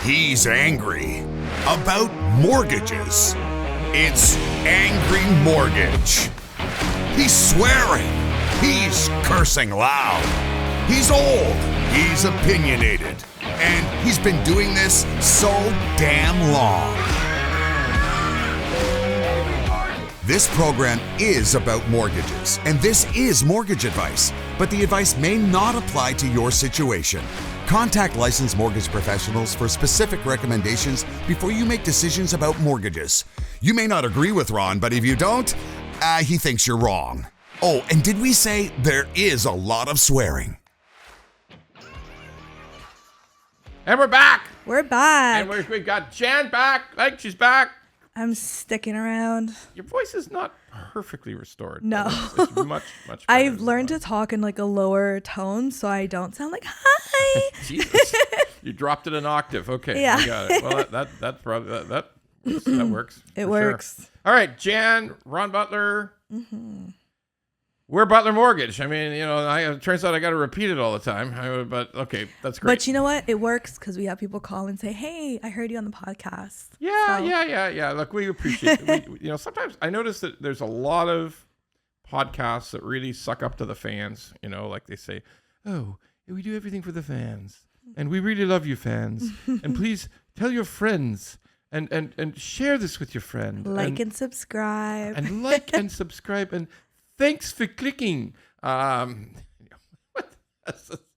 He's angry about mortgages. It's Angry Mortgage. He's swearing. He's cursing loud. He's old. He's opinionated. And he's been doing this so damn long. This program is about mortgages, and this is mortgage advice, but the advice may not apply to your situation. Contact licensed mortgage professionals for specific recommendations before you make decisions about mortgages. You may not agree with Ron, but if you don't, he thinks you're wrong. Oh, and did we say there is a lot of swearing? And we're back. We're back. And we've got Jan back. Like, she's back. I'm sticking around. Your voice is not perfectly restored. No. It's much better. I've learned to talk in like a lower tone so I don't sound like, hi. Jesus. You dropped it an octave. Okay. Yeah. I got it. Well, that's probably, that works. It works. Sure. All right. Jan, Ron Butler. Mm-hmm. We're Butler Mortgage. I mean, it turns out I got to repeat it all the time. But okay, that's great. But you know what? It works because we have people call and say, hey, I heard you on the podcast. Yeah. Look, we appreciate it. Sometimes I notice that there's a lot of podcasts that really suck up to the fans. Like they say, oh, we do everything for the fans. And we really love you, fans. And please tell your friends and share this with your friend. Like and subscribe. And like and subscribe. And thanks for clicking.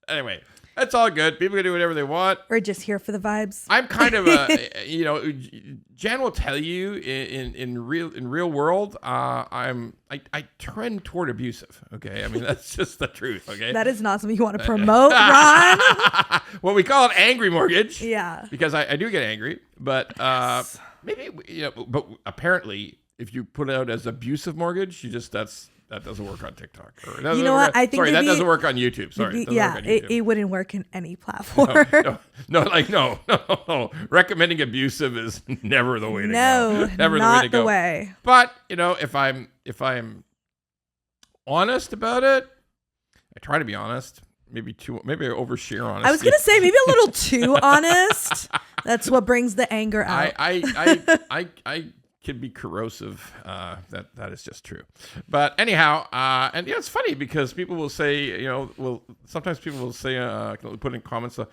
Anyway, that's all good. People can do whatever they want. We're just here for the vibes. I'm kind of Jan will tell you in real world, I trend toward abusive. Okay, I mean that's just the truth. Okay, that is not something you want to promote, Ron. Well, we call it Angry Mortgage. Yeah, because I do get angry, but yes. Maybe but apparently if you put it out as abusive mortgage, that doesn't work on TikTok. You know what? I think that doesn't work on YouTube. Sorry. It wouldn't work in any platform. No. Recommending abusive is never the way to go. No, never not the way. But if I'm honest about it, I try to be honest. Maybe I overshare honesty. I was gonna say maybe a little too honest. That's what brings the anger out. I can be corrosive. That is just true. But anyhow, and it's funny because people will say, sometimes people will say, put in comments, you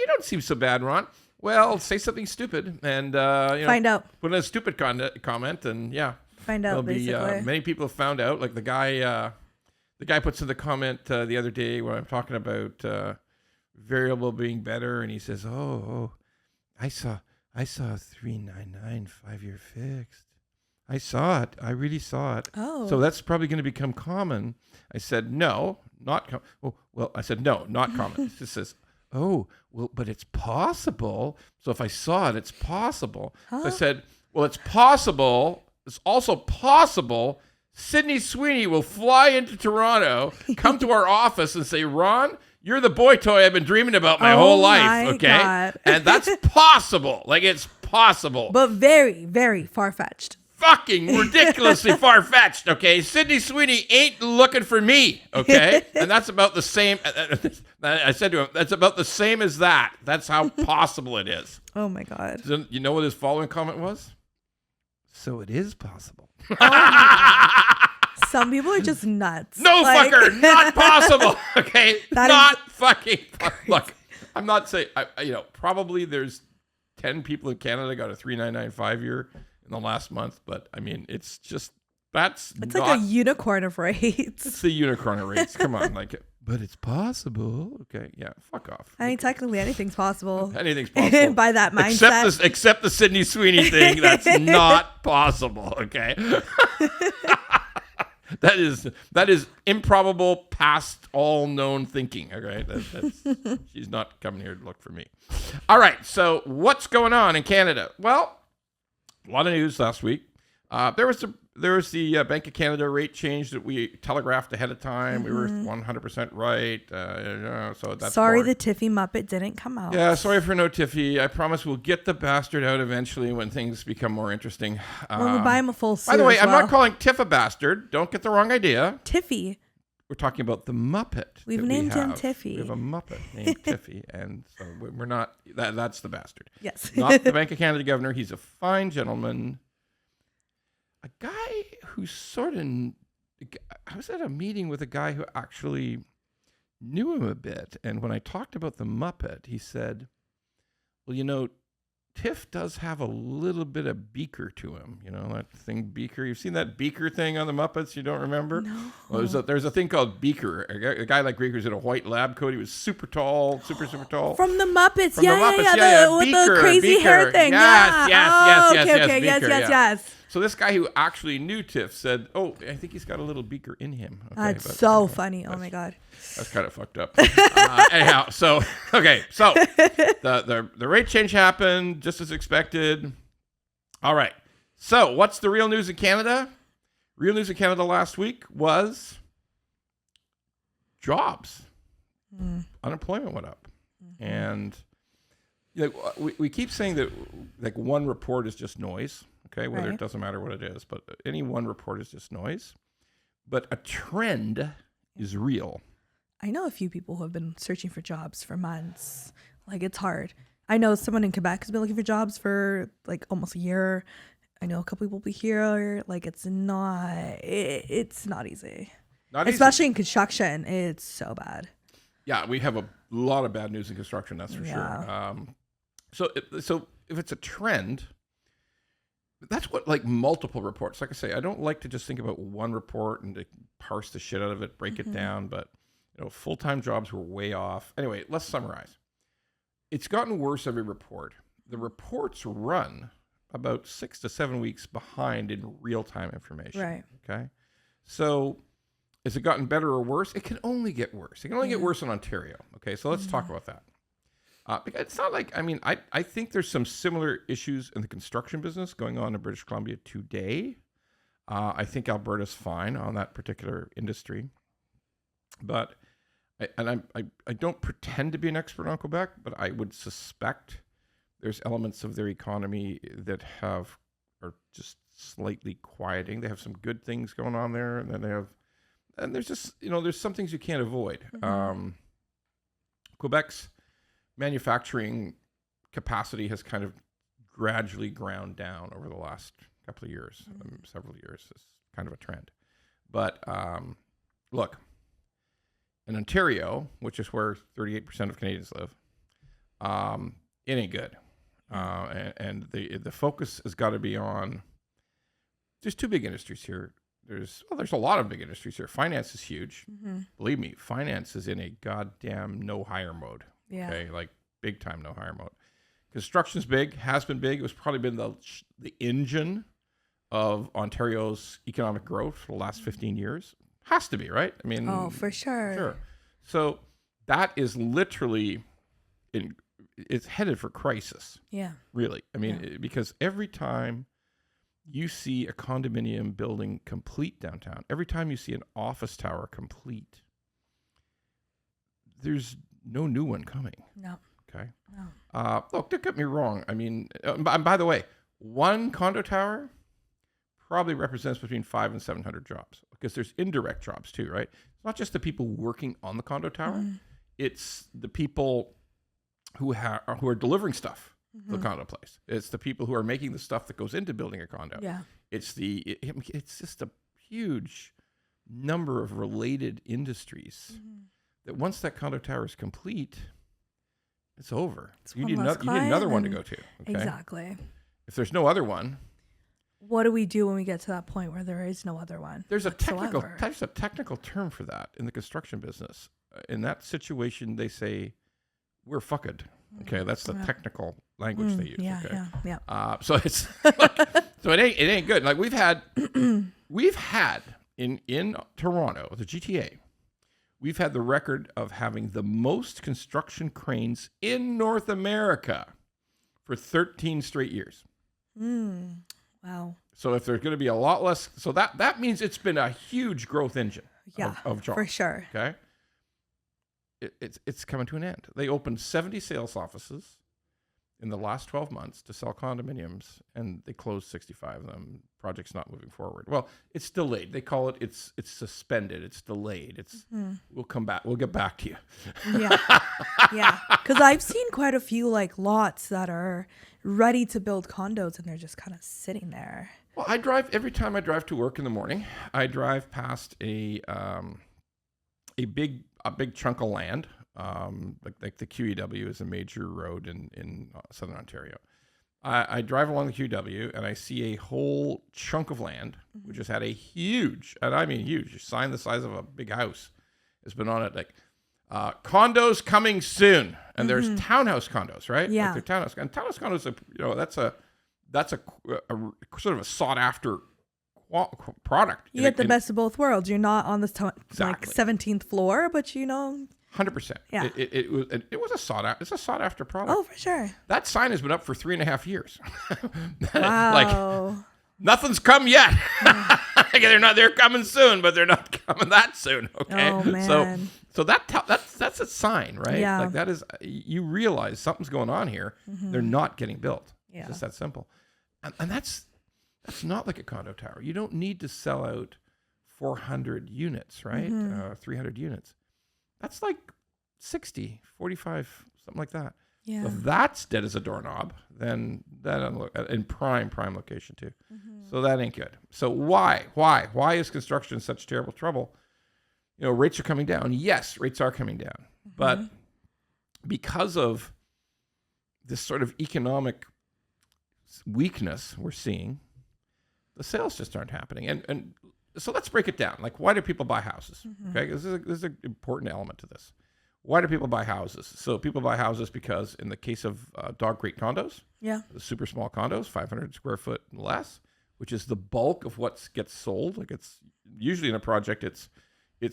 don't seem so bad, Ron. Well, say something stupid and find out. Put in a stupid comment, and find out. Basically, many people have found out. Like the guy puts in the comment the other day when I'm talking about variable being better, and he says, "Oh, I saw a 3.99 5-year fixed. I saw it. I really saw it. Oh. So that's probably going to become common." I said, "No, not common." Oh, well, I said, "No, not common." He says, "Oh, well, but it's possible. So if I saw it, it's possible." Huh? So I said, "Well, it's possible. It's also possible Sydney Sweeney will fly into Toronto, come to our office and say, 'Ron, you're the boy toy I've been dreaming about my whole life,' okay? God. And that's possible. Like, it's possible. But very, very far-fetched. Fucking ridiculously far-fetched, okay? Sydney Sweeney ain't looking for me, okay? And that's about the same. I said to him, that's about the same as that. That's how possible it is. Oh, my God. So, you know what his following comment was? So it is possible. Some people are just nuts. No, fucker, not possible. Okay, not fucking. Look, I'm not saying. Probably there's 10 people in Canada got a 3.99 5-year in the last month, but I mean, it's just it's like a unicorn of rates. It's the unicorn of rates. Come on, but it's possible. Okay, yeah, fuck off. I mean, technically, anything's possible. Anything's possible by that mindset. Except the Sydney Sweeney thing. That's not possible. Okay. That is improbable, past all known thinking. Okay, she's not coming here to look for me. All right, so what's going on in Canada? Well, a lot of news last week. There was the Bank of Canada rate change that we telegraphed ahead of time. Mm-hmm. We were 100% right. So that's sorry the Tiffy Muppet didn't come out. Yeah, sorry for no Tiffy. I promise we'll get the bastard out eventually when things become more interesting. We'll buy him a full suit. By the way, I'm not calling Tiff a bastard. Don't get the wrong idea. Tiffy. we're talking about the Muppet. We've that named him have. Tiffy. We have a Muppet named Tiffy, and so we're not. That's the bastard. Yes. Not the Bank of Canada governor. He's a fine gentleman. A guy who's sort of. I was at a meeting with a guy who actually knew him a bit, and when I talked about the Muppet, he said, "Well, you know, Tiff does have a little bit of Beaker to him. You know, that thing Beaker. You've seen that Beaker thing on the Muppets? You don't remember? No. Well, there's a thing called Beaker. A guy like Beaker's in a white lab coat. He was super tall, super tall. From the Muppets. From the Muppets, With Beaker, the crazy hair thing. Yes, yes, Beaker, yes. So this guy who actually knew Tiff said, "Oh, I think he's got a little Beaker in him." Okay, That's so funny. Oh my God. That's kind of fucked up. Anyhow, so the rate change happened just as expected. All right. So what's the real news in Canada? Real news in Canada last week was jobs. Unemployment went up, and we keep saying that like one report is just noise. Okay, whether Right. it doesn't matter what it is, but any one report is just noise. But a trend is real. I know a few people who have been searching for jobs for months. Like, it's hard. I know someone in Quebec has been looking for jobs for like almost a year. I know a couple people here. Like, it's not easy. Not easy. Especially in construction. It's so bad. Yeah, we have a lot of bad news in construction, that's for Yeah. sure. So if it's a trend, that's what, like, multiple reports. Like I say, I don't like to just think about one report and to parse the shit out of it, break it down. But, full-time jobs were way off. Anyway, let's summarize. It's gotten worse every report. The reports run about 6 to 7 weeks behind in real-time information. Right. Okay? So has it gotten better or worse? It can only get worse. It can only get worse in Ontario. Okay, so let's talk about that. Because it's not like, I think there's some similar issues in the construction business going on in British Columbia today. I think Alberta's fine on that particular industry. But, I don't pretend to be an expert on Quebec, but I would suspect there's elements of their economy that are just slightly quieting. They have some good things going on there, and then there's just, there's some things you can't avoid. Quebec's manufacturing capacity has kind of gradually ground down over the last couple of years, several years. It's kind of a trend. But look, in Ontario, which is where 38% of Canadians live, it ain't good. And the focus has got to be on, there's two big industries here. There's a lot of big industries here. Finance is huge. Believe me, finance is in a goddamn no hire mode. Yeah. Okay, like big time no hire mode. Construction's big, has been big. It was probably been the engine of Ontario's economic growth for the last 15 years. Has to be, right? I mean, Oh, for sure. Sure. So that is literally it's headed for crisis. Yeah. Really. I mean, because every time you see a condominium building complete downtown, every time you see an office tower complete, there's no new one coming. No. Okay. No. Look, don't get me wrong. I mean, by the way, one condo tower probably represents between 500 and 700 jobs, because there's indirect jobs too, right? It's not just the people working on the condo tower; it's the people who are delivering stuff to the condo place. It's the people who are making the stuff that goes into building a condo. Yeah. It's just a huge number of related industries that once that condo tower is complete, it's over. You need another one to go to. Okay? Exactly. If there's no other one, What do we do when we get to that point where there is no other one? there's a whatsoever? technical term for that in the construction business. In that situation, they say, "We're fucked." Okay, that's the technical language they use. Yeah, okay? yeah. So it's so it ain't good. Like we've had in Toronto, the GTA, we've had the record of having the most construction cranes in North America for 13 straight years. Wow. So if there's going to be a lot less, so that means it's been a huge growth engine Yeah, of jobs. for sure. Okay. It's coming to an end. They opened 70 sales offices in the last 12 months to sell condominiums, and they closed 65 of them. Project's not moving forward. Well, it's delayed. They call it, it's suspended. It's delayed. It's we'll come back. We'll get back to you. Yeah. Yeah. Because I've seen quite a few like lots that are ready to build condos and they're just kind of sitting there. Well, every time I drive to work in the morning, I drive past a big chunk of land. Like the QEW is a major road in Southern Ontario. I drive along the QEW and I see a whole chunk of land, which has had a huge, and I mean huge, sign the size of a big house has been on it, like condos coming soon. And there's townhouse condos, right? Yeah. Like they're townhouse, and townhouse condos, that's a sort of a sought after product. You get the best of both worlds. You're not on the Exactly. 17th floor, but 100%. Yeah. It was a sought after. It's a sought after product. Oh, for sure. That sign has been up for 3.5 years. Wow. Like nothing's come yet. They're coming soon, but they're not coming that soon. Okay. Oh, man. So that's a sign, right? Yeah. Like that is, you realize something's going on here. They're not getting built. Yeah. It's just that simple. And that's not like a condo tower. You don't need to sell out 400 units, right? 300 units. That's like 60, 45, something like that. Yeah. So if that's dead as a doorknob, then in prime location too. So that ain't good. So why is construction in such terrible trouble? Rates are coming down. Yes, rates are coming down. But because of this sort of economic weakness we're seeing, the sales just aren't happening. And so let's break it down. Like, why do people buy houses? Okay, this is an important element to this. Why do people buy houses? So people buy houses because in the case of dog crate condos, the super small condos, 500 square foot and less, which is the bulk of what gets sold. Like it's usually in a project, it's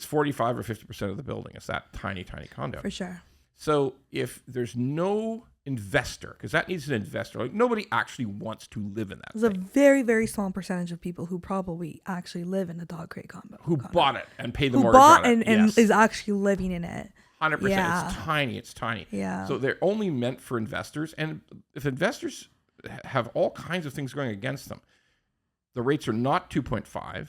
45 or 50% of the building. It's that tiny condo. For sure. So if there's no investor, because that needs an investor, like nobody actually wants to live in that. There's a very, very small percentage of people who probably actually live in a dog crate condo. Who bought it and paid the who mortgage bought on it. and Yes. is actually living in it. 100%. Yeah. It's tiny. Yeah. So they're only meant for investors. And if investors have all kinds of things going against them, the rates are not 2.5.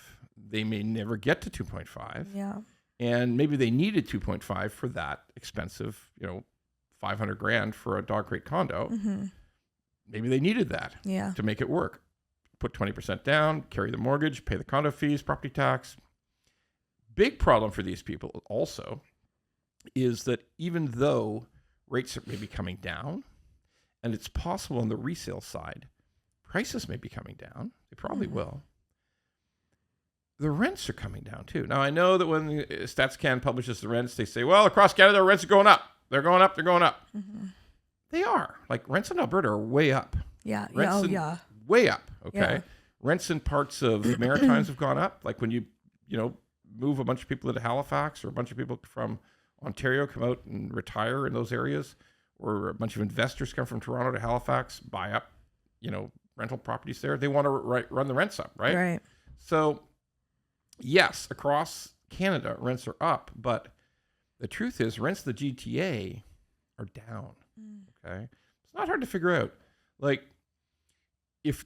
They may never get to 2.5. Yeah. And maybe they needed 2.5 for that expensive, $500,000 for a dog crate condo. Maybe they needed that to make it work. Put 20% down, carry the mortgage, pay the condo fees, property tax. Big problem for these people also is that even though rates are maybe coming down, and it's possible on the resale side, prices may be coming down. They probably will. The rents are coming down too. Now, I know that when the StatsCan publishes the rents, they say, well, across Canada, rents are going up. They're going up. They're going up. They are. Like, rents in Alberta are way up. Yeah. Rents way up. Okay. Yeah. Rents in parts of the Maritimes have gone up. Like when you move a bunch of people into Halifax, or a bunch of people from Ontario come out and retire in those areas, or a bunch of investors come from Toronto to Halifax, buy up, rental properties there. They want to run the rents up, right? Right. So, yes, across Canada, rents are up, but the truth is rents in the GTA are down. Okay. It's not hard to figure out. Like, if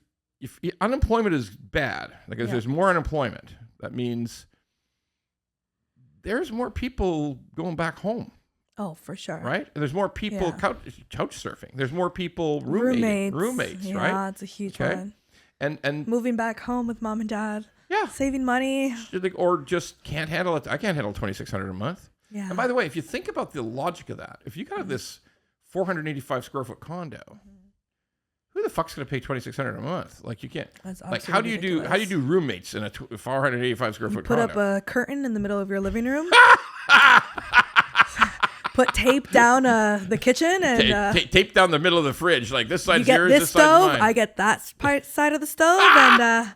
unemployment is bad, like if there's more unemployment, that means there's more people going back home. Oh, for sure. Right? And there's more people couch surfing. There's more people roommates, yeah, right? Yeah, it's a huge one. And moving back home with mom and dad. Yeah. Saving money. Or just can't handle it. I can't handle $2,600 a month. Yeah. And by the way, if you think about the logic of that, if you got this 485 square foot condo, who the fuck's going to pay $2,600 a month? Like, you can't. That's like, how do you do roommates in a 485 square foot put condo? Put up a curtain in the middle of your living room. Put tape down the kitchen and tape down the middle of the fridge. Like, this side's yours, this this stove, side's mine. I get that side of the stove, and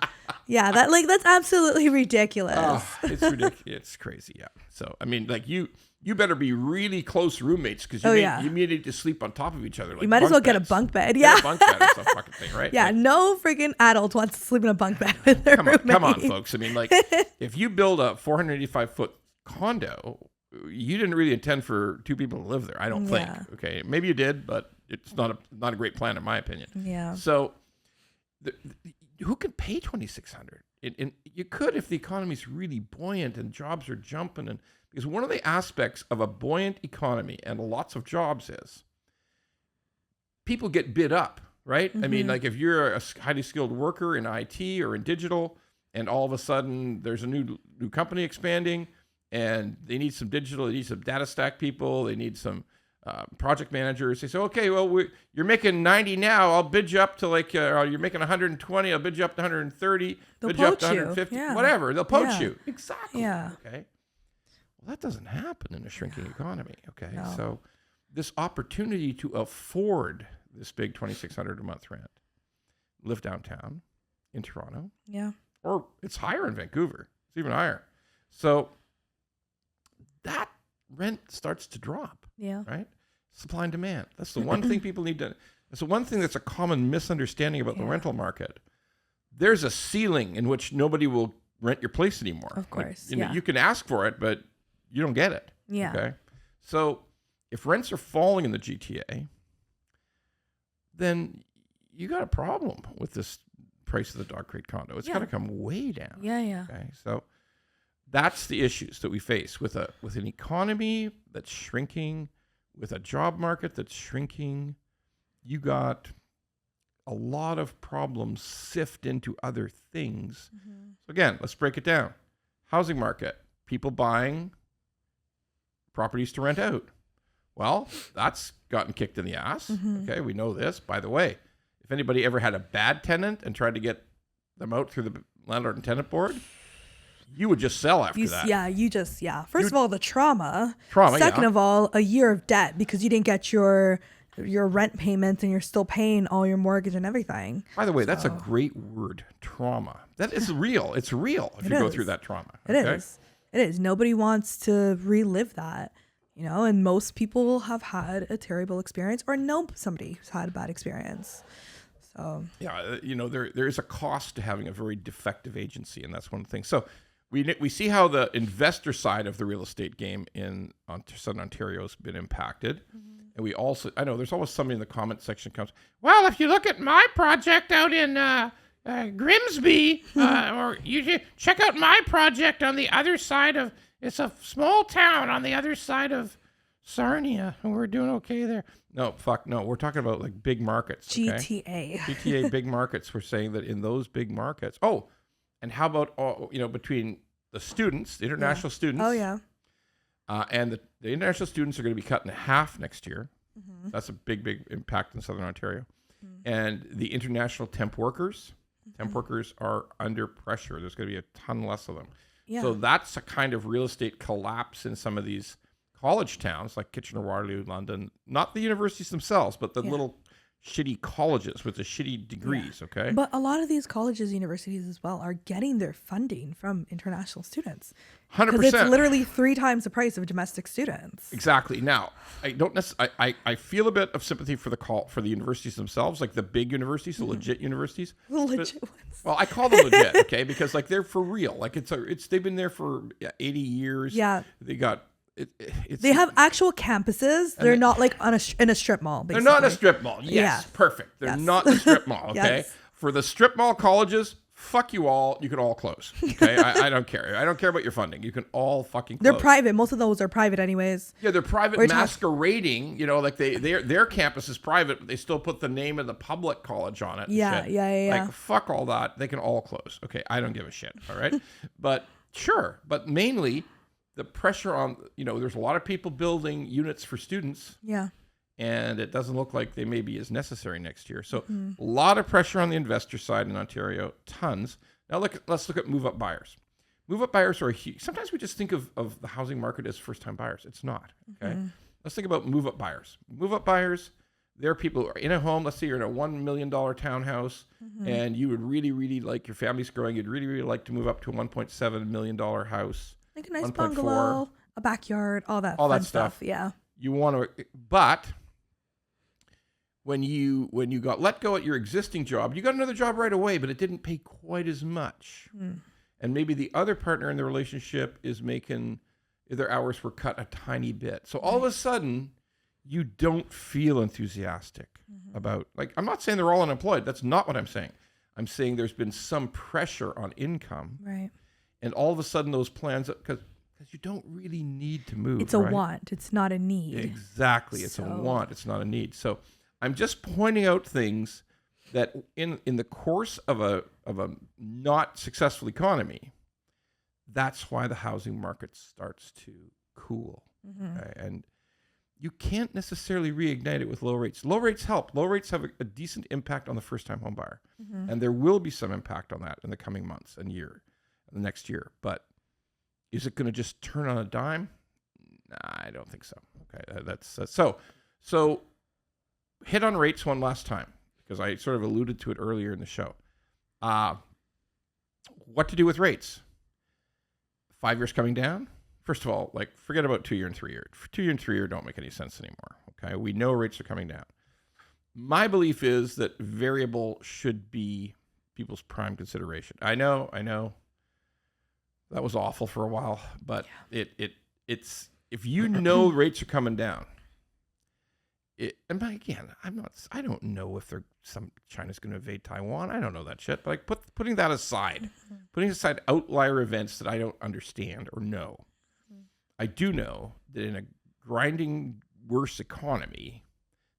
that's absolutely ridiculous. Oh, it's ridiculous. It's crazy. Yeah. So I mean, like you better be really close roommates because you may need to sleep on top of each other. Like, you might as well get a bunk bed. Yeah. Get a bunk bed or some fucking thing, right? Yeah. Like, no freaking adult wants to sleep in a bunk bed with their roommate. Come on, folks. I mean, like, if you build a 485 foot condo, you didn't really intend for two people to live there. I don't think. Okay, maybe you did, but it's not a great plan in my opinion. Yeah. So, who can pay $2,600? And you could if the economy's really buoyant and jobs are jumping, and because one of the aspects of a buoyant economy and lots of jobs is people get bid up, right? I mean, like if you're a highly skilled worker in IT or in digital, and all of a sudden there's a new company expanding, and they need some digital, they need some data stack people, they need some project managers. They say, okay, well, you're making 90 now. I'll bid you up to like, you're making 120. I'll bid you up to 130. They'll bid you up to poach you. 150. Yeah. Whatever. They'll poach Yeah. you. Exactly. Yeah. Okay. Well, that doesn't happen in a shrinking economy. Okay. No. So this opportunity to afford this big $2,600 a month rent, live downtown in Toronto. Yeah. Or it's higher in Vancouver. It's even higher. So that rent starts to drop. Yeah. Right? Supply and demand. That's the one thing people need to. That's the one thing that's a common misunderstanding about the rental market. There's a ceiling in which nobody will rent your place anymore. Of course. Like, you know, you can ask for it, but you don't get it. Yeah. Okay. So if rents are falling in the GTA, then you got a problem with this price of the dog crate condo. It's got to come way down. Yeah. Yeah. Okay. So that's the issues that we face with an economy that's shrinking, with a job market that's shrinking. You got a lot of problems sift into other things. So again, let's break it down. Housing market, people buying properties to rent out. Well, that's gotten kicked in the ass. Okay, we know this. By the way, if anybody ever had a bad tenant and tried to get them out through the landlord and tenant board, you would just sell after that. Yeah, First of all, the trauma. Trauma, Second yeah. of all, a year of debt because you didn't get your rent payments and you're still paying all your mortgage and everything. By the way, that's a great word, trauma. That is real. It's real if you go through that trauma. It is. It is. Nobody wants to relive that, you know, and most people have had a terrible experience or know somebody who's had a bad experience. So yeah, you know, there is a cost to having a very defective agency, and that's one thing. So we see how the investor side of the real estate game in Southern Ontario has been impacted. And we also, I know there's always somebody in the comment section comes, well, if you look at my project out in Grimsby, or you should check out my project on the other side of, it's a small town on the other side of Sarnia, and we're doing okay there. No, fuck no. We're talking about like big markets. Okay? GTA big markets. We're saying that in those big markets. Oh, and how about between the students, the international students? Oh yeah. And the international students are going to be cut in half next year. That's a big impact in Southern Ontario. And the international temp workers are under pressure. There's going to be a ton less of them. Yeah. So that's a kind of real estate collapse in some of these college towns like Kitchener-Waterloo, London. Not the universities themselves, but the little shitty colleges with the shitty degrees, okay? But a lot of these colleges, universities as well, are getting their funding from international students. 100%. Because it's literally 3 times the price of domestic students. Exactly. Now, I don't necessarily. I feel a bit of sympathy for the universities themselves, like the big universities, the legit universities. The legit ones. Well, I call them legit, okay, because like they're for real. Like they've been there for 80 years. Yeah. They got. They have actual campuses. They're not like in a strip mall. Basically. They're not in a strip mall. Yes, Yeah. perfect. They're Yes. not in a strip mall. Okay. Yes. For the strip mall colleges, fuck you all. You can all close. Okay. I don't care. I don't care about your funding. You can all fucking close. They're private. Most of those are private anyways. Yeah, they're private masquerading. You know, like their campus is private, but they still put the name of the public college on it. and Yeah, shit. yeah. Like fuck all that. They can all close. Okay, I don't give a shit. All right, but sure. But mainly, the pressure on there's a lot of people building units for students. Yeah. And it doesn't look like they may be as necessary next year. So a lot of pressure on the investor side in Ontario, tons. Now let's look at move-up buyers. Move-up buyers are huge. Sometimes we just think of the housing market as first-time buyers. It's not, okay? Let's think about move-up buyers. Move-up buyers, they're people who are in a home. Let's say you're in a $1 million townhouse, and you would really, really like, your family's growing, you'd really, really like to move up to a $1.7 million house. Like a nice 1.4. bungalow, a backyard, all that fun stuff. Yeah. You want to, but when you got let go at your existing job, you got another job right away, but it didn't pay quite as much. And maybe the other partner in the relationship is their hours were cut a tiny bit. So all of a sudden, you don't feel enthusiastic about, like, I'm not saying they're all unemployed. That's not what I'm saying. I'm saying there's been some pressure on income. Right. And all of a sudden those plans, because you don't really need to move. It's a want. It's not a need. Exactly. It's a want. It's not a need. So I'm just pointing out things that in the course of a not successful economy, that's why the housing market starts to cool. Okay? And you can't necessarily reignite it with low rates. Low rates help. Low rates have a decent impact on the first-time home buyer. And there will be some impact on that in the coming months and the next year. But is it going to just turn on a dime? Nah, I don't think so. Okay, that's so hit on rates one last time, because I sort of alluded to it earlier in the show. What to do with rates? 5 years coming down? First of all, like, forget about 2 year and 3 year. 2 year and 3 year don't make any sense anymore. Okay, we know rates are coming down. My belief is that variable should be people's prime consideration. I know that was awful for a while, but it's if you know rates are coming down. And again, I don't know if China's going to invade Taiwan. I don't know that shit. But like putting that aside, putting aside outlier events that I don't understand or know, I do know that in a grinding worse economy,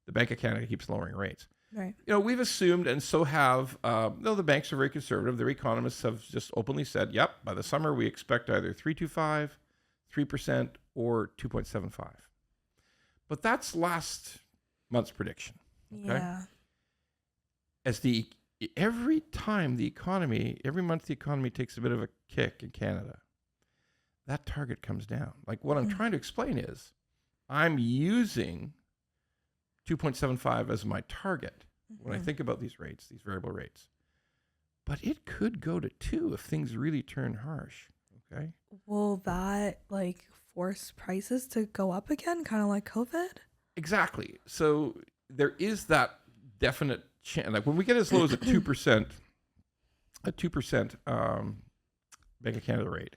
the Bank of Canada keeps lowering rates. Right. We've assumed, and so have, the banks are very conservative. Their economists have just openly said, yep, by the summer we expect either 3.25%, 3%, or 2.75%. But that's last month's prediction. Okay? Yeah. Every month the economy takes a bit of a kick in Canada, that target comes down. Like, what I'm trying to explain is I'm using 2.75 as my target when I think about these rates, these variable rates. But it could go to 2 if things really turn harsh. Okay. Will that force prices to go up again, kind of like COVID? Exactly. So there is that definite chance. Like when we get as low as a 2%, Bank of Canada rate.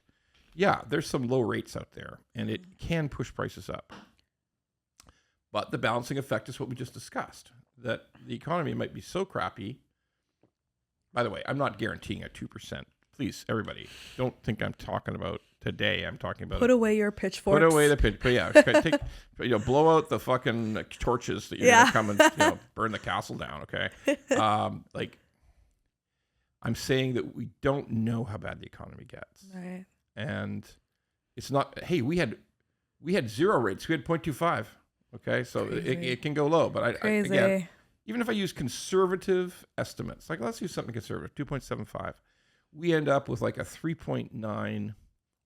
Yeah, there's some low rates out there, and it can push prices up. But the balancing effect is what we just discussed, that the economy might be so crappy. By the way, I'm not guaranteeing a 2%. Please, everybody, don't think I'm talking about today. I'm talking about... Put away your pitchforks. Put away the pitch. But yeah, blow out the fucking torches that you're going to come and burn the castle down, okay? I'm saying that we don't know how bad the economy gets. Right. And it's not... Hey, we had 0 rates. We had 0.25. Okay, so it can go low, but I again, even if I use conservative estimates, like let's use something conservative, 2.75, we end up with like a 3.9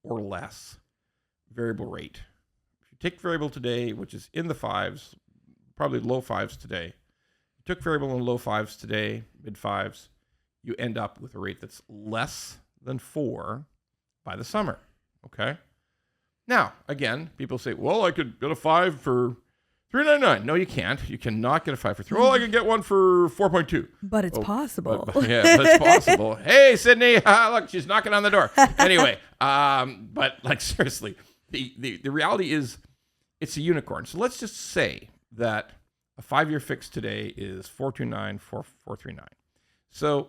or less variable rate. If you take variable today, which is in the 5s, probably low 5s today, you took variable in low 5s today, mid 5s, you end up with a rate that's less than 4 by the summer. Okay. Now, again, people say, well, I could get a 5 for $3.99. No, you can't. You cannot get a 5 for 3. Oh, I can get one for 4.2. But it's possible. But it's possible. Hey, Sydney, look, she's knocking on the door. Anyway, but like seriously, the reality is it's a unicorn. So let's just say that a 5-year fix today is 4.29, 4.39. So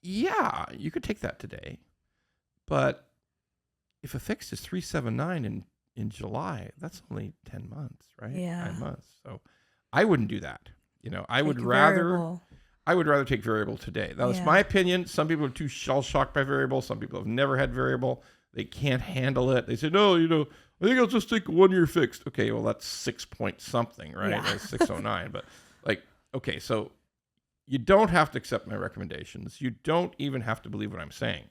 yeah, you could take that today, but if a fix is 3.79 in July, that's only 10 months, right? Yeah. 9 months. So I wouldn't do that. I would rather take variable today. Now, that's my opinion. Some people are too shell-shocked by variable. Some people have never had variable. They can't handle it. They say, no, I think I'll just take a 1-year fixed. Okay, well, that's 6 point something, right? Yeah. That's 609. But okay, so you don't have to accept my recommendations. You don't even have to believe what I'm saying.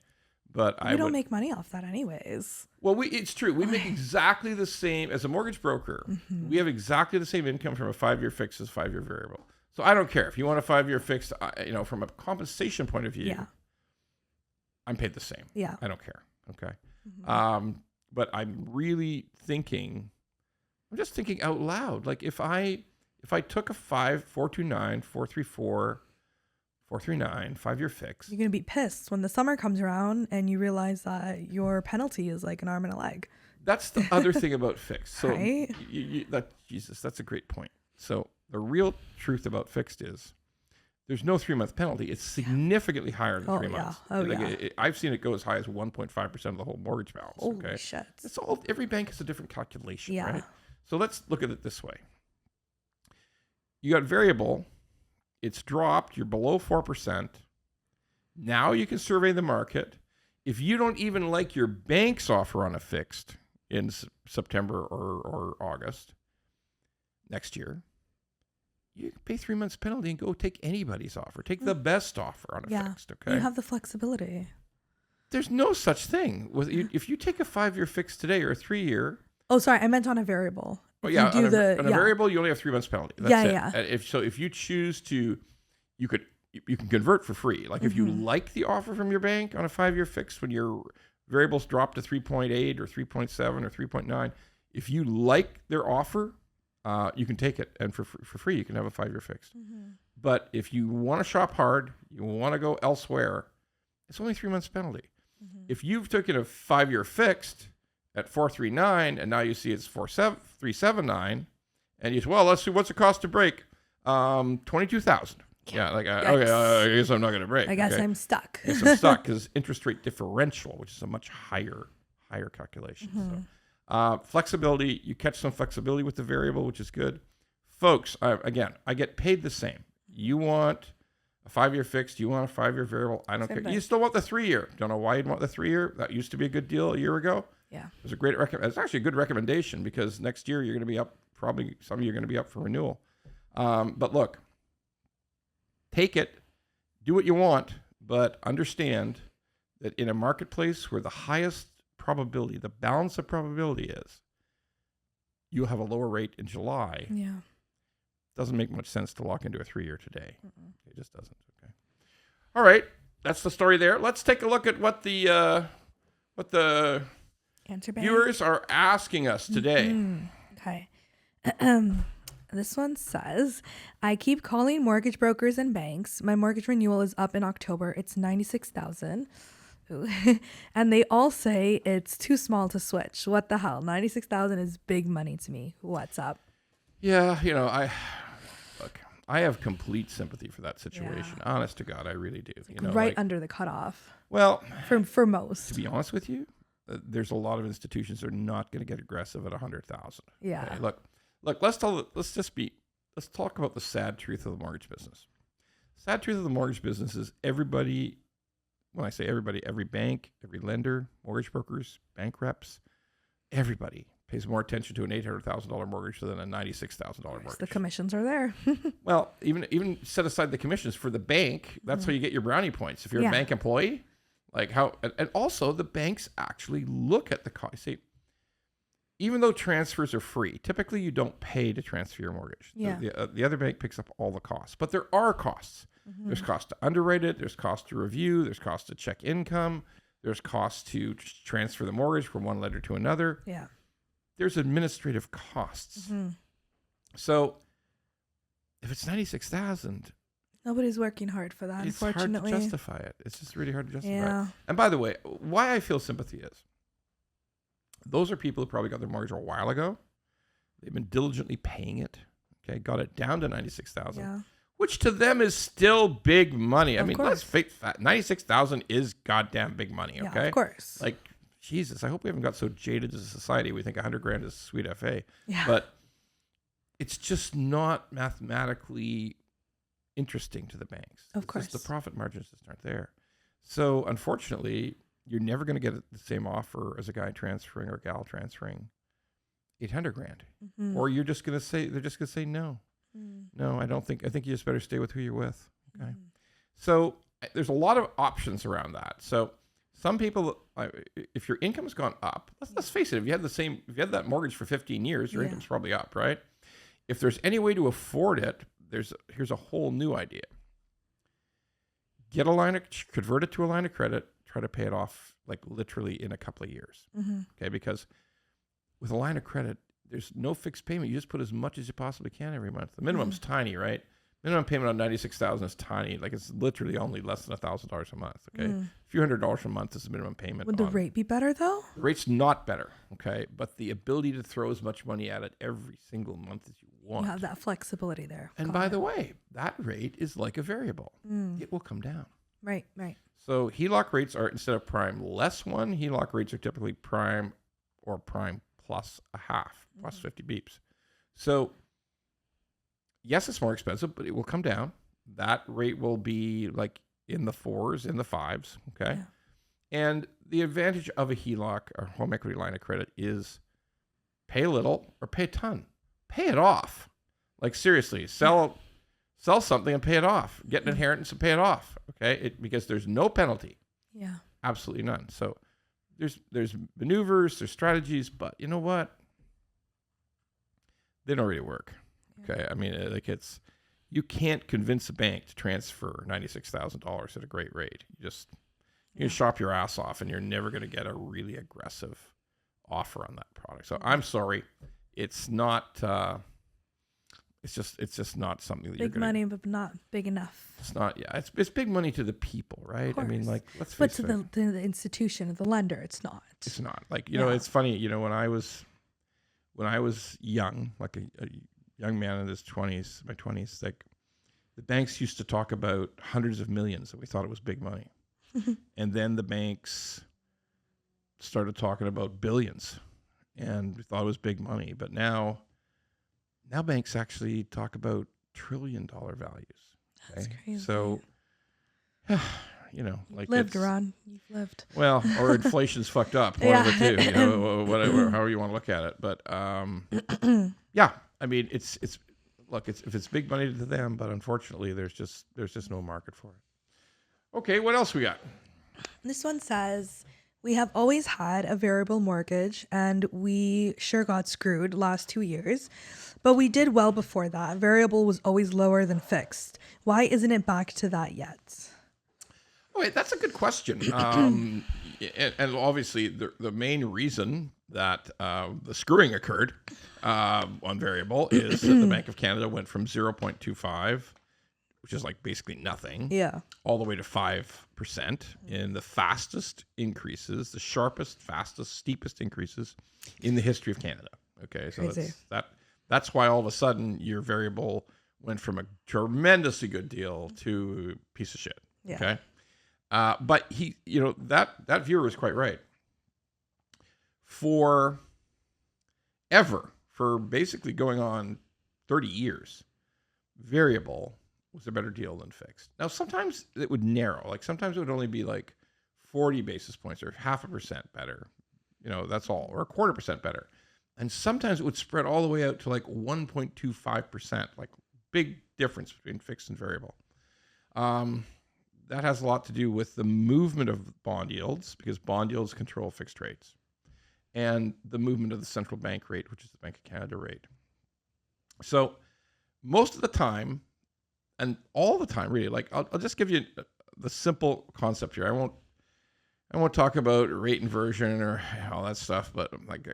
But we don't make money off that anyways. Well, it's true. We make exactly the same as a mortgage broker. Mm-hmm. We have exactly the same income from a 5-year fix as 5-year variable. So I don't care if you want a 5-year fixed. From a compensation point of view, I'm paid the same. Yeah, I don't care. Okay, but I'm really thinking. I'm just thinking out loud. Like if I took a 4.29, 4.34, 439, 5-year fix. You're going to be pissed when the summer comes around and you realize that your penalty is like an arm and a leg. That's the other thing about fixed. So Right? Jesus, that's a great point. So the real truth about fixed is there's no 3-month penalty. It's significantly higher than 3 months. I've seen it go as high as 1.5% of the whole mortgage balance. Holy shit. It's all, every bank has a different calculation, Yeah. right? So let's look at it this way. You got variable, it's dropped, you're below 4%. Now you can survey the market. If you don't even like your bank's offer on a fixed in September or August next year, you can pay 3 months penalty and go take anybody's offer. Take the best offer on a fixed, okay? You have the flexibility. There's no such thing. If you take a 5-year fix today or a 3-year. Oh, sorry. I meant on a variable. Oh, yeah. On a variable, you only have 3 months penalty. That's it. If you choose to, you can convert for free. Like if you like the offer from your bank on a 5-year fix when your variables drop to 3.8 or 3.7 or 3.9, if you like their offer, you can take it, and for free you can have a 5-year fix. But if you want to shop hard, you want to go elsewhere, it's only 3 months penalty. If you've taken a 5-year fixed at 439 and now you see it's 379, and you say, well, let's see, what's the cost to break? 22,000. Yeah, like okay, I guess I'm not going to break. I guess I'm stuck. I guess I'm stuck because interest rate differential, which is a much higher calculation. So flexibility, you catch some flexibility with the variable, which is good. Folks, again, I get paid the same. You want a 5-year fixed, you want a 5-year variable, I don't care. You still want the 3-year. Don't know why you'd want the 3-year. That used to be a good deal a year ago. Yeah. It was a great it's actually a good recommendation because next year you're going to be up, probably some of you are going to be up for renewal. But look, take it, do what you want, but understand that in a marketplace where the highest probability, the balance of probability is, you'll have a lower rate in July. Yeah. Doesn't make much sense to lock into a 3-year today. It just doesn't. Okay. All right, that's the story there. Let's take a look at what the viewers are asking us today. Okay. This one says, I keep calling mortgage brokers and banks. My mortgage renewal is up in October. It's $96,000. And they all say it's too small to switch. What the hell? $96,000 is big money to me. What's up? Yeah, I have complete sympathy for that situation. Yeah. Honest to God, I really do. Like under the cutoff. Well, for most. To be honest with you, there's a lot of institutions that are not going to get aggressive at 100,000. Yeah. Okay? Look. Let's talk about the sad truth of the mortgage business. Sad truth of the mortgage business is everybody. When I say everybody, every bank, every lender, mortgage brokers, bank reps, everybody pays more attention to an $800,000 mortgage than a $96,000 mortgage. The commissions are there. Well, even set aside the commissions for the bank. That's how you get your brownie points. If you're a bank employee, and also the banks actually look at the cost. See, even though transfers are free, typically you don't pay to transfer your mortgage. Yeah. The other bank picks up all the costs, but there are costs. There's cost to underwrite it. There's cost to review. There's cost to check income. There's cost to transfer the mortgage from one lender to another. Yeah. There's administrative costs. So if it's $96,000, nobody's working hard for that. Unfortunately, it's hard to justify it. It's just really hard to justify it. And by the way, why I feel sympathy is those are people who probably got their mortgage a while ago. They've been diligently paying it. Okay, got it down to $96,000. Yeah. Which to them is still big money. I mean, course. let's face that. $96,000 is goddamn big money. Okay, yeah, of course. Like, Jesus, I hope we haven't got so jaded as a society. We think $100,000 is sweet FA. Yeah. But it's just not mathematically interesting to the banks. Of course, the profit margins just aren't there. So unfortunately, you're never going to get the same offer as a guy transferring or gal transferring $800,000, or they're just going to say no. No, I think you just better stay with who you're with. Okay. So there's a lot of options around that. So some people, if your income's gone up, let's face it, if you had that mortgage for 15 years, your income's probably up, right? If there's any way to afford it, here's a whole new idea. Convert it to a line of credit, try to pay it off like literally in a couple of years. Okay, because with a line of credit, there's no fixed payment. You just put as much as you possibly can every month. The minimum's tiny, right? Minimum payment on 96,000 is tiny. Like it's literally only less than $1,000 a month. Okay, a few $100s a month is the minimum payment. Would the rate be better though? The rate's not better. Okay, but the ability to throw as much money at it every single month as you want. You have that flexibility there. And by the way, that rate is like a variable. It will come down. Right, right. So HELOC rates are, instead of prime less 1, HELOC rates are typically prime or prime plus a half, plus 50 beeps. So yes, it's more expensive, but it will come down. That rate will be like in the 4s, in the 5s, okay? Yeah. And the advantage of a HELOC or home equity line of credit is pay a little or pay a ton. Pay it off. Like seriously, sell something and pay it off. Get an inheritance and pay it off, okay? Because there's no penalty. Yeah. Absolutely none. So there's maneuvers, there's strategies, but you know what? They don't really work. Okay, I mean, like you can't convince a bank to transfer $96,000 at a great rate. You shop your ass off, and you're never going to get a really aggressive offer on that product. So I'm sorry, it's not. It's just not something that big money, but not big enough. It's not. Yeah, it's big money to the people, right? I mean, like let's face it. But to the institution, the lender, it's not. It's not. Like you know, it's funny. You know, when I was young, like a young man in his 20s, my 20s, like the banks used to talk about hundreds of millions and we thought it was big money. And then the banks started talking about billions and we thought it was big money. But now banks actually talk about $1 trillion values. Okay? That's crazy. So, you know, like lived, Ron. You've lived. Well, or inflation's fucked up. One of the two, you know, whatever, however you want to look at it. But yeah, I mean, it's look, if it's big money to them, but unfortunately, there's just no market for it. Okay, what else we got? This one says, we have always had a variable mortgage and we sure got screwed last 2 years, but we did well before that. Variable was always lower than fixed. Why isn't it back to that yet? Oh, wait, that's a good question. And obviously, the main reason that the screwing occurred on variable is that the Bank of Canada went from 0.25, which is like basically nothing, all the way to 5% in the fastest increases, the sharpest, fastest, steepest increases in the history of Canada. Okay, so that's why all of a sudden your variable went from a tremendously good deal to a piece of shit. Yeah. Okay. But he, you know, that viewer was quite right. For basically going on 30 years, variable was a better deal than fixed. Now, sometimes it would narrow. Like sometimes it would only be like 40 basis points or 0.5% better. You know, that's all, or 0.25% better. And sometimes it would spread all the way out to like 1.25%, like big difference between fixed and variable. That has a lot to do with the movement of bond yields, because bond yields control fixed rates, and the movement of the central bank rate, which is the Bank of Canada rate. So most of the time, and all the time, really, like I'll just give you the simple concept here. I won't talk about rate inversion or all that stuff, but like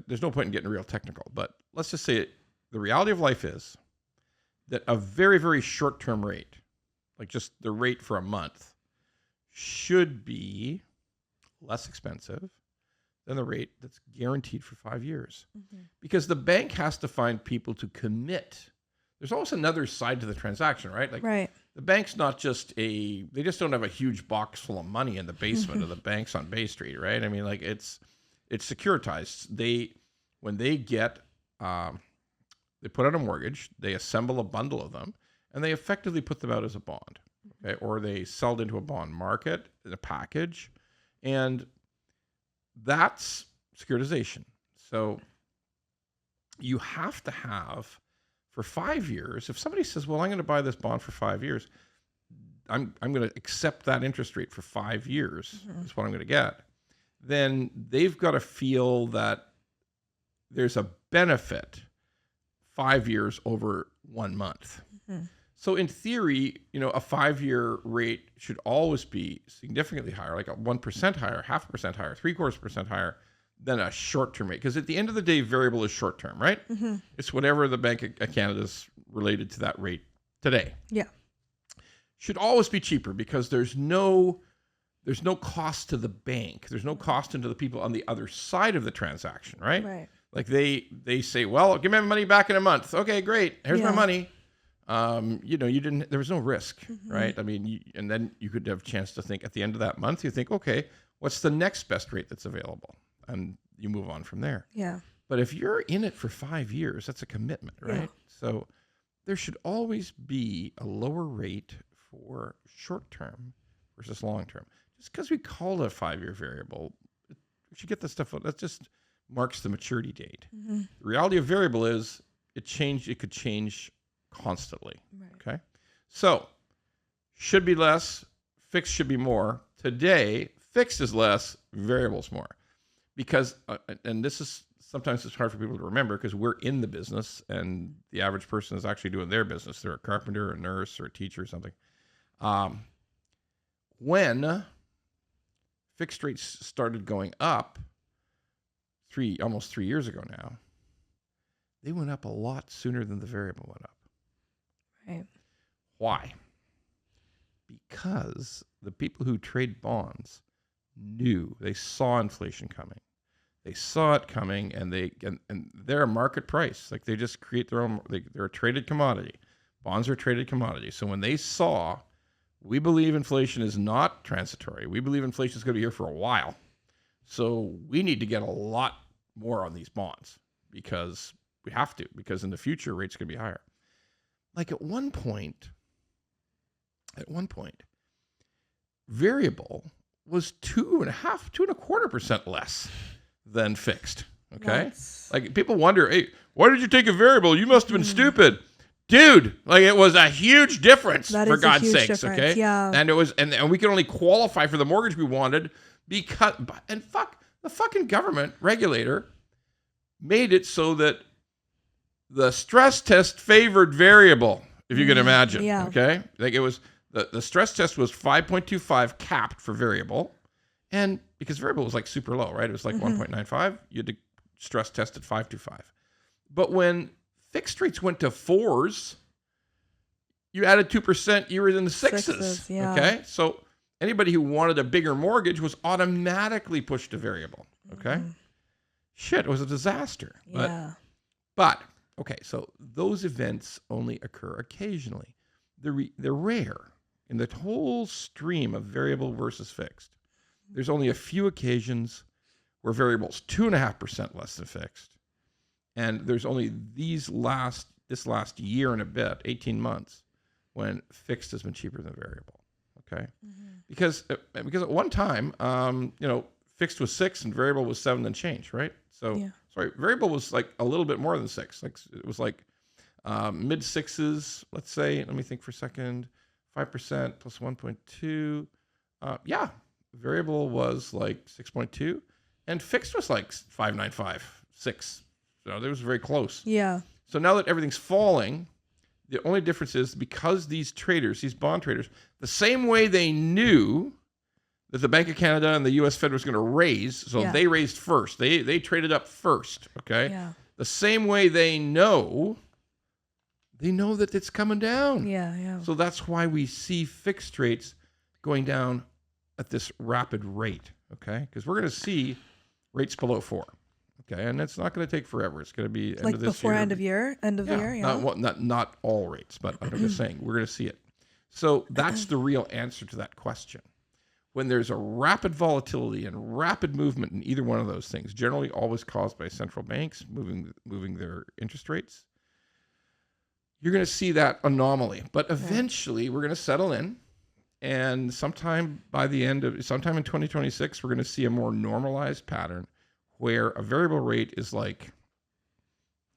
there's no point in getting real technical. But let's just say the reality of life is that a very, very short-term rate, like just the rate for a month, should be less expensive than the rate that's guaranteed for 5 years. Mm-hmm. Because the bank has to find people to commit. There's always another side to the transaction, right? Like the bank's not just they just don't have a huge box full of money in the basement of the banks on Bay Street, right? I mean, like it's securitized. When they get, they put out a mortgage, they assemble a bundle of them, and they effectively put them out as a bond, okay? Or they sell it into a bond market in a package, and that's securitization. So you have to have, for 5 years, if somebody says, well, I'm going to buy this bond for 5 years, I'm going to accept that interest rate for 5 years, is what I'm going to get, then they've got to feel that there's a benefit 5 years over 1 month. Mm-hmm. So in theory, you know, a 5-year rate should always be significantly higher, like a 1% higher, 0.5% higher, 0.75% higher than a short-term rate. Because at the end of the day, variable is short-term, right? Mm-hmm. It's whatever the Bank of Canada's related to that rate today Yeah. should always be cheaper because there's no cost to the bank. There's no cost into the people on the other side of the transaction, right? Right. Like they say, well, give me my money back in a month. Okay, great. Here's my money. There was no risk, right? I mean, and then you could have a chance to think at the end of that month, you think, okay, what's the next best rate that's available? And you move on from there. Yeah. But if you're in it for 5 years, that's a commitment, right? Yeah. So there should always be a lower rate for short term versus long term. Just because we call it a 5-year variable, we should get this stuff out. That just marks the maturity date. The reality of variable is it could change constantly. Right. Okay. So should be less, fixed should be more. Today, fixed is less, variable's more. Because, and this is, sometimes it's hard for people to remember because we're in the business and the average person is actually doing their business. They're a carpenter, a nurse, or a teacher or something. When fixed rates started going up almost 3 years ago now, they went up a lot sooner than the variable went up. Right. Why? Because the people who trade bonds they saw inflation coming. They saw it coming, and they're a market price. Like they just create their own. They're a traded commodity. Bonds are a traded commodity. So when they saw, we believe inflation is not transitory. We believe inflation is going to be here for a while. So we need to get a lot more on these bonds because we have to. Because in the future, rates are going to be higher. Like at one point, variable was 2.25% less than fixed. Okay. Like people wonder, hey, why did you take a variable? You must have been stupid. Dude, like it was a huge difference for God's sakes. Okay. Yeah. And it was, and we could only qualify for the mortgage we wanted because, the fucking government regulator made it so that the stress test favored variable, if you can imagine. Yeah. Okay. Like it was, the stress test was 5.25 capped for variable. And because variable was like super low, right? It was like 1.95. You had to stress test at 5.25. But when fixed rates went to 4s, you added 2%, you were in the 6s. Yeah. Okay. So anybody who wanted a bigger mortgage was automatically pushed to variable. Okay. Shit, it was a disaster. Yeah. But okay, so those events only occur occasionally. They're rare in the whole stream of variable versus fixed. There's only a few occasions where variable's 2.5% less than fixed. And there's only this last year and a bit, 18 months, when fixed has been cheaper than variable. Okay? Because at one time, fixed was 6 and variable was 7 and change, right? So variable was like a little bit more than 6. Like it was like mid 6s, let's say. Let me think for a second. 5% plus 1.2. Variable was like 6.2, and fixed was like 5.95, 6. So it was very close. Yeah. So now that everything's falling, the only difference is because these bond traders, the same way they knew that the Bank of Canada and the U.S. Fed was going to raise, so they raised first. They traded up first. Okay. Yeah. The same way they know that it's coming down. Yeah, yeah. So that's why we see fixed rates going down at this rapid rate, okay? Because we're going to see rates below 4, okay? And it's not going to take forever. It's going to be end like of this before year. end of year? End of the year, yeah. Not all rates, but I'm just saying we're going to see it. So that's the real answer to that question. When there's a rapid volatility and rapid movement in either one of those things, generally always caused by central banks moving their interest rates, you're going to see that anomaly. But eventually we're going to settle in, and sometime in 2026, we're going to see a more normalized pattern where a variable rate is like,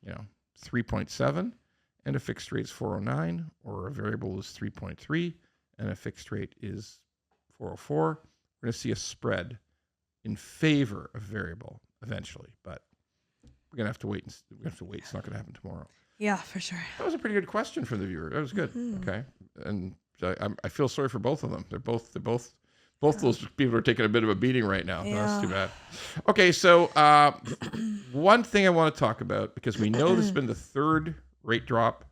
3.7 and a fixed rate is 4.09, or a variable is 3.3 and a fixed rate is 4.04. We're going to see a spread in favor of variable eventually, but we're going to have to wait. It's not going to happen tomorrow. Yeah, for sure. That was a pretty good question from the viewer. That was good. Okay, and I feel sorry for both of them. They're both those people are taking a bit of a beating right now. Yeah. That's too bad. Okay, so one thing I want to talk about, because we know this has been the third rate drop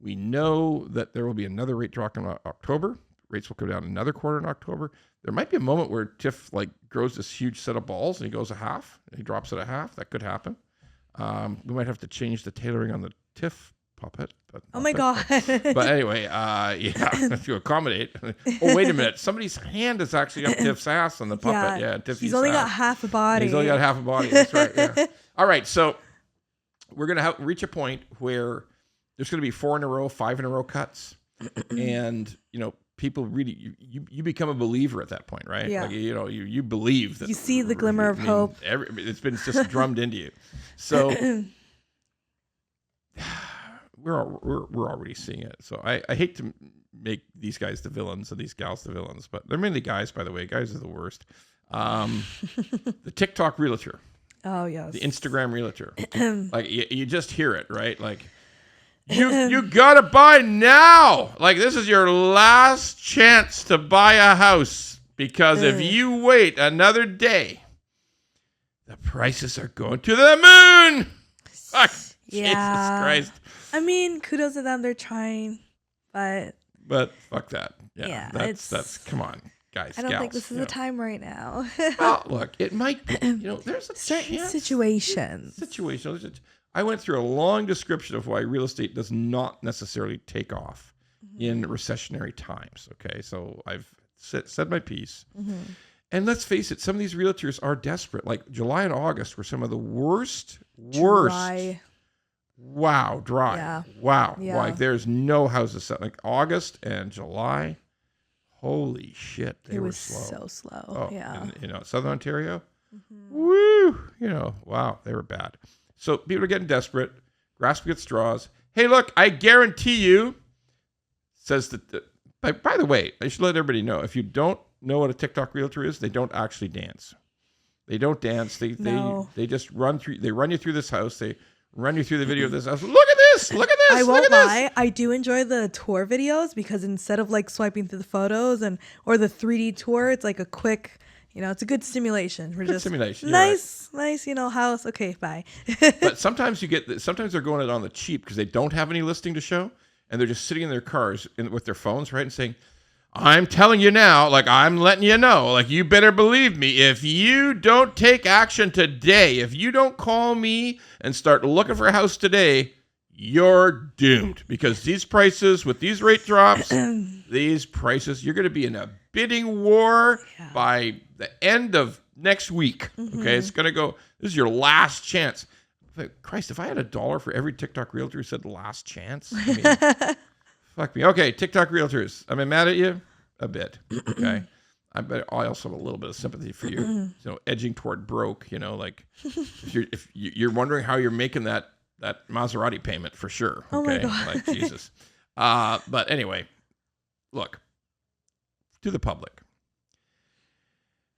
We know that there will be another rate drop in October. Rates will go down another quarter in October. There might be a moment where Tiff like grows this huge set of balls and he goes a half. And he drops it a half. That could happen. We might have to change the tailoring on the Tiff puppet. But Oh my God. But anyway, yeah, to accommodate. Oh, wait a minute. Somebody's hand is actually up Tiff's ass on the puppet. Yeah, Tiffy's he's only got half a body. He's only got half a body. That's right. Yeah. All right. So we're going to reach a point where there's going to be 4 in a row, 5 in a row cuts. And, people really, you become a believer at that point, right? Yeah. Like, you believe that. You see the glimmer of hope. It's been just drummed into you. So we're already seeing it. So I hate to make these guys the villains and these gals the villains, but they're mainly guys, by the way. Guys are the worst. The TikTok realtor. Oh, yes. The Instagram realtor. Like, you just hear it, right? Like, you gotta buy now. Like, this is your last chance to buy a house, because if you wait another day, the prices are going to the moon. Fuck. Yeah. Jesus Christ. I mean, kudos to them. They're trying, but fuck that. Yeah, it's that's come on, guys. I don't gals, think this is the time right now. Well, look, it might be. There's a Certain chance. situations. I went through a long description of why real estate does not necessarily take off in recessionary times. Okay, so I've said my piece. And let's face it, some of these realtors are desperate. Like July and August were some of the worst. Dry. Wow, dry. Yeah. Wow. Yeah. Like there's no houses set. Like August and July, holy shit, they were slow. So slow. Oh, Yeah. in Southern Ontario, woo, wow, they were bad. So people are getting desperate, grasping at straws. Hey, look, I guarantee you, says that. By the way, I should let everybody know, if you don't know what a TikTok realtor is, they don't actually dance. They don't dance. They just run through. They run you through this house. They run you through the video of this house. Look at this. Look at this. I Look won't at this. lie. I do enjoy the tour videos, because instead of like swiping through the photos or the 3D tour, it's like a quick, it's a good stimulation. We're Good just simulation. nice, house. Okay, bye. But sometimes sometimes they're going it on the cheap because they don't have any listing to show, and they're just sitting in their cars with their phones, right, and saying, I'm telling you now, like, I'm letting you know, like, you better believe me. If you don't take action today, if you don't call me and start looking for a house today, you're doomed, because these prices with these rate drops, you're going to be in a bidding war by the end of next week. Okay, it's going to go. This is your last chance. But Christ, if I had $1 for every TikTok realtor who said last chance, I mean, fuck me. Okay, TikTok realtors, am I mad at you? A bit. Okay. I also have a little bit of sympathy for you. Edging toward broke. Like if you're wondering how you're making that Maserati payment, for sure. Okay? Oh my God. Like, Jesus. But anyway, look, to the public.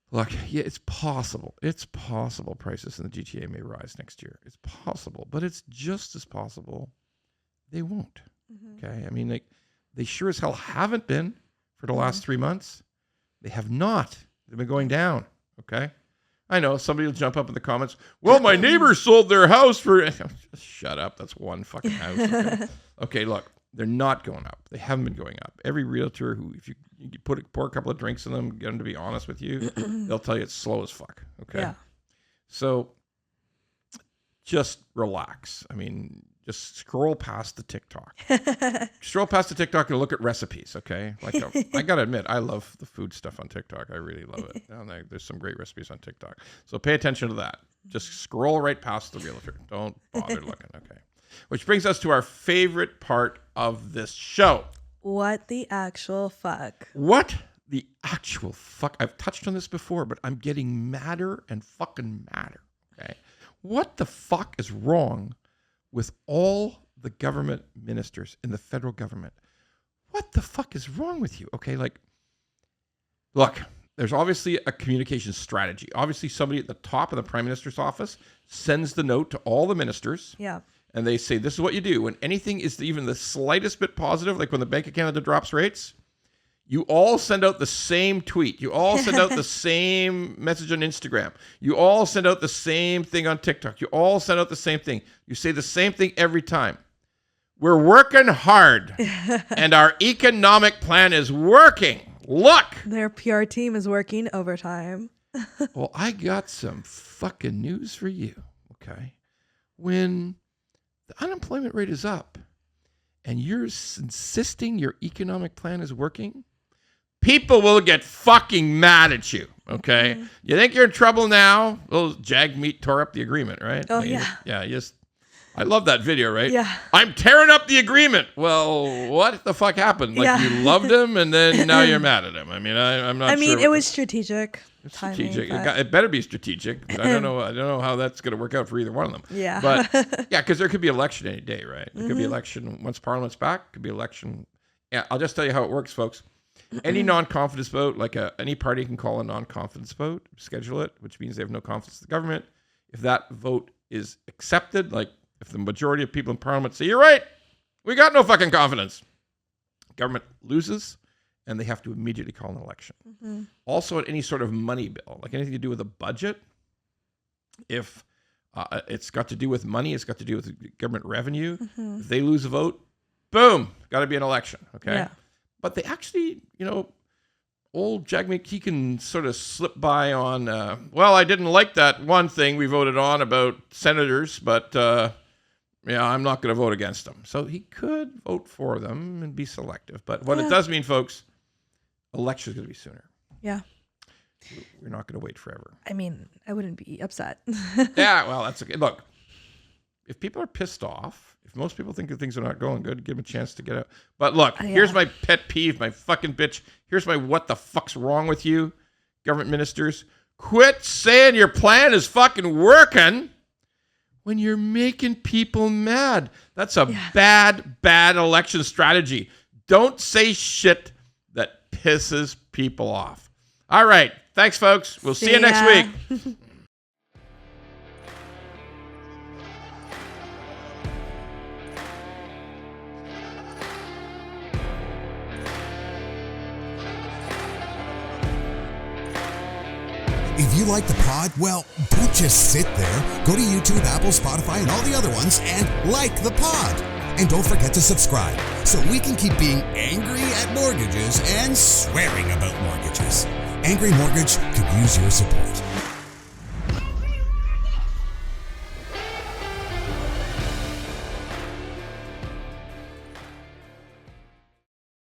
Look, yeah, it's possible. It's possible prices in the GTA may rise next year. It's possible, but it's just as possible they won't. Okay? I mean, they sure as hell haven't been for the last 3 months. They have not. They've been going down. Okay? I know somebody will jump up in the comments. Well, my neighbor sold their house for. Shut up. That's one fucking house. Okay? Okay, look, they're not going up. They haven't been going up. Every realtor who, if you pour a couple of drinks in them, get them to be honest with you, they'll tell you it's slow as fuck. Okay. Yeah. So just relax. I mean, just scroll past the TikTok. Scroll past the TikTok and look at recipes, okay? Like, I got to admit, I love the food stuff on TikTok. I really love it. There's some great recipes on TikTok. So pay attention to that. Just scroll right past the realtor. Don't bother looking, okay? Which brings us to our favorite part of this show. What the actual fuck? What the actual fuck? I've touched on this before, but I'm getting madder and fucking madder, okay? What the fuck is wrong with all the government ministers in the federal government? What the fuck is wrong with you? Okay, like, look, there's obviously a communication strategy. Obviously, somebody at the top of the Prime Minister's office sends the note to all the ministers. Yeah. And they say, this is what you do. When anything is even the slightest bit positive, like when the Bank of Canada drops rates, you all send out the same tweet. You all send out the same message on Instagram. You all send out the same thing on TikTok. You all send out the same thing. You say the same thing every time. We're working hard, and our economic plan is working. Look. Their PR team is working overtime. Well, I got some fucking news for you, okay? When the unemployment rate is up and you're insisting your economic plan is working, people will get fucking mad at you, okay? Mm-hmm. You think you're in trouble now? Well, Jagmeet tore up the agreement, right? Oh, yeah. Yeah, I love that video, right? Yeah. I'm tearing up the agreement. Well, what the fuck happened? Like you loved him and then now you're mad at him. I mean, I'm not sure. I mean, it was strategic. Strategic. It better be strategic. I don't know how that's going to work out for either one of them. Yeah. But yeah, because there could be election any day, right? There could be election once Parliament's back. Could be election. Yeah, I'll just tell you how it works, folks. Any non-confidence vote, like any party can call a non-confidence vote, schedule it, which means they have no confidence in the government. If that vote is accepted, like if the majority of people in Parliament say, you're right, we got no fucking confidence, government loses, and they have to immediately call an election. Mm-hmm. Also, at any sort of money bill, like anything to do with a budget, if it's got to do with money, it's got to do with government revenue, if they lose a vote, boom, got to be an election, okay? Yeah. But they actually, old Jagmeet, he can sort of slip by on, well, I didn't like that one thing we voted on about senators, but I'm not going to vote against them. So he could vote for them and be selective. But what it does mean, folks, election's going to be sooner. Yeah. We're not going to wait forever. I mean, I wouldn't be upset. Yeah, well, that's okay. Look, if people are pissed off, if most people think that things are not going good, give them a chance to get out. But look, here's my pet peeve, my fucking bitch. Here's my what the fuck's wrong with you, government ministers. Quit saying your plan is fucking working when you're making people mad. That's a bad election strategy. Don't say shit that pisses people off. All right. Thanks, folks. We'll see you next week. If you like the pod, well, don't just sit there. Go to YouTube, Apple, Spotify, and all the other ones and like the pod. And don't forget to subscribe so we can keep being angry at mortgages and swearing about mortgages. Angry Mortgage could use your support.